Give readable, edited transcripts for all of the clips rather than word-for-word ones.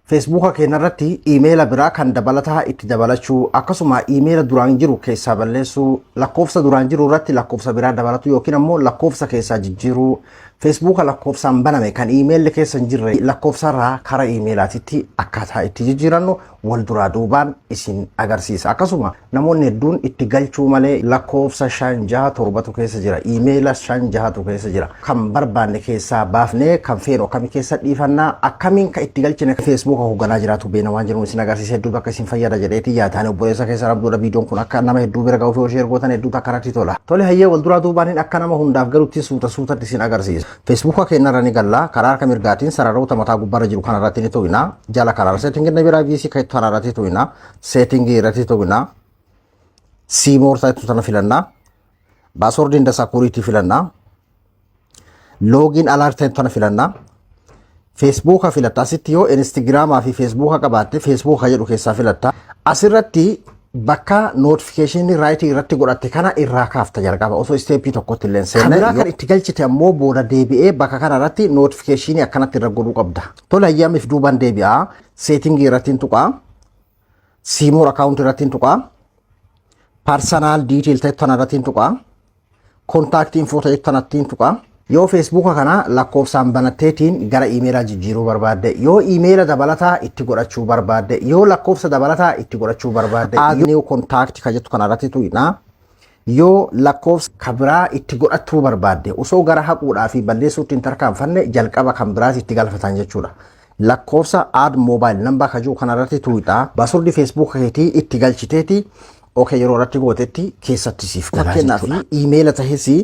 Facebook keenarratti email biraa kan dabalataa itti dabalachuu akkasuma email duraan jiru keessa balleessuu lakkoofsa duraan jiru irratti lakkoofsa biraa dabalatu yookiin ammoo lakkoofsa keessa jijjiiruu Facebook lakkoofsaan baname kan email keessa jirre lakkoofsarraa karaa emailatitti akkaataa itti jijjiirannu wal duraa duubaan isin agarsiisa. Akkasuma namoonni hedduun itti galchuu malee lakkoofsa 567 keessa jira, email 567 keessa jira. Kan barbaanne keessaa baafnee kan feenu akkamii keessa dhiifannaa akkamiin kan itti galchine Facebook hoogganaa jiraatu beena waan jiru isin agarsiisa hedduu bakka isin fayyada jedheeti yaataan obboleessa keessa rabduudha viidiyoon kun akka nama hedduu bira ga'uuf yoo share gootan hedduu akka rakki tola. Tole hayyee wal duraa duubaan akka nama hundaaf galuutti suutatti isin agarsiisa. Facebook keenarra ni galla karaa harka mirgaatiin sararoota mataa gubbaarra jiru kanarratti ni to'ina jala karaa setting ni biraa VC kan kanarratti to'ina setting irratti to'ina Seymour ta'etu sana filanna password inda security filanna login alert ta'etu sana filanna Facebook filatta asitti yoo Instagram fi Facebook qabaatte Facebook jedhu keessaa filatta asirratti bakka notification right irratti godhatte kana irraa kaafta jalqaba osoo step tokkotti illee seenne kan itti galchite ammoo booda deebi'ee bakka kana irratti notification akkanatti irra godhuu qabda. Tola ayyaamiif duuban deebi'a setting irratti tuqa Seymour account irratti tuqa personal detail ta'e tana irratti tuqa contact info ta'e tanatti tuqa yoo Facebook kana lakkoofsaan banatteetiin gara emailaa jijjiiruu barbaadde yoo emaila dabalataa itti godhachuu barbaadde yoo lakkoofsa dabalataa itti godhachuu barbaadde new contact ka jettu kanarratti tuqina yoo lakkoofsa kabiraa itti godhachuu barbaadde osoo gara haquudhaa fi balleessuutti hin tarkaanfanne jalqaba kan biraas itti galfatan jechuudha. Lakkoofsa add mobile number ka jiru kanarratti tuqina password Facebook keetii itti galchiteeti okay yeroo irratti gootetti keessatti siif galaa jechuudha. Emaila taheesi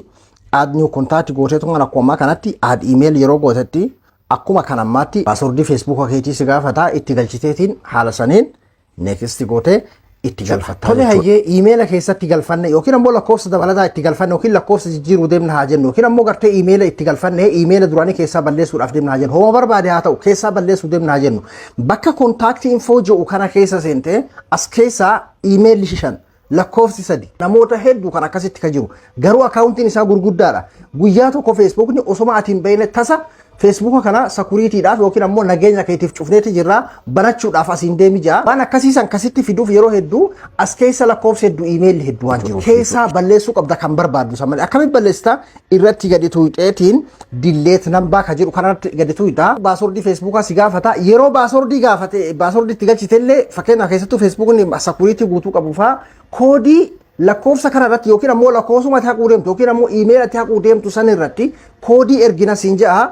add new contact gootetu kana akkuma kanatti add email yeroo gootetti akkuma kanammaatti password Facebook keetii si gaafata itti galchiteetiin haala saniin next goote itti galfatta. Tole hayyee emaila keessatti galfanne yookiin ammoo lakkoofsa dabalataa itti galfanne yookiin lakkoofsa jijjiiruu deemna haa jennu yookiin ammoo gartee emaila itti galfanne emaila duraanii keessaa balleessuudhaaf deemna haa jennu homa barbaade haa ta'u keessaa balleessuu deemna haa jennu bakka contact info jedhu kana keessa seente as keessaa email 5 lakkoofsi 3 namoota hedduu kan akkasitti ka jiru garuu akaawuntiin isaa gurguddaadha guyyaa tokko Facebookni osoma atiin bayne tasa Facebook kana securityidhaaf yookiin ammoo nageenya keetiif cufneeti jirra banachuudhaaf asiin deemi jaa waan akkasiisan kasitti fiduuf yeroo hedduu as keessa lakkoofsa hedduu email hedduu waan jiru keessa balleessuu qabda kan barbaaddu samma akkamitti balleessita irratti gadi tuuxeetiin delete number ka jiru kanatti gadi tuuxa password Facebook si gaafata yeroo password gaafate password itti galchitellee fakkeenyaaf keessattuu Facebookni security guutuu qabuufaa koodii lakkoofsa kana irratti yookiin ammoo lakkoofsuma itti haquu deemtu yookiin ammoo email itti haquu deemtu san irratti koodii ergina siin ja'a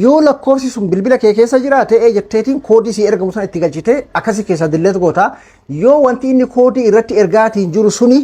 yoo lakkoofsi sun bilbila kee keessa jiraate jetteetiin koodii si ergamu san itti galchite akkasi keessa delete goota yoo wanti inni koodii irratti ergaatiin jiru suni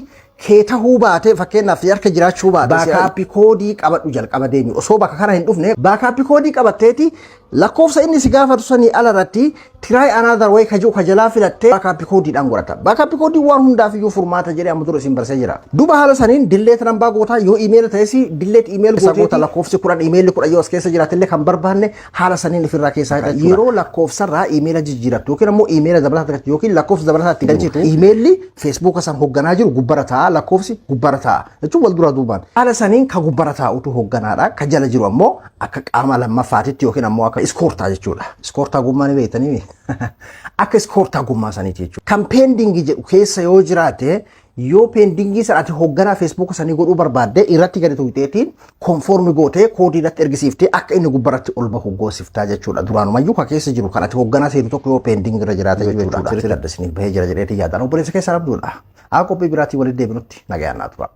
kee tahuu baate fakkeenyaaf harka jiraachuu baate baakaappii koodii qabadhu jalqaba deemi osoo bakka kana hin dhufne baakaappii koodii qabatteeti lakkoofsa inni si gaafatu sanii ala irratti try another way ka jiru ka jalaa filattee baakaappii koodiidhaan godhata baakaappii koodii waan hundaaf iyyuu furmaata jedhee amma dura isin barsee jira duba haala saniin delete number goota yoo email ta'esi delete email goota lakkoofsi 10 email 10 yoo as keessa jiraatellee kan barbaanne haala saniin ifirraa keessaa yeroo lakkoofsarraa email jijjiirattu yookiin ammoo email dabalataa yookiin lakkoofsa dabalataa itti galchitu email Facebook san hoogganaa jiru gubbara ta'a lakkoofsi gubbara ta'a jechuun wal dura duubaan haala saniin ka gubbara taa'utu hoogganaadha ka jala jiru ammoo akka qaama lammaffaatitti yookiin ammoo akka iskoortaa jechuudha iskoortaa gummaa ni beektanii akka iskoortaa gummaa saniiti jechuudha kan pending jedhu keessa yoo jiraate yoo pendingii sanatti hoogganaa Facebook sanii godhuu barbaadde irratti gadi tuuteetiin conform gootee koodii irratti ergisiiftee akka inni gubbaratti ol bahu goosiftaa jechuudha duraanumayyuu ka keessa jiru kanatti hoogganaa seetu tokko yoo pending irra jiraate jechuudha filadda isiniif bahee jira jedheeti yaadaan obboleessa keessa rabduudha haa qophii biraatii walitti deebinutti nagayaan naa tura.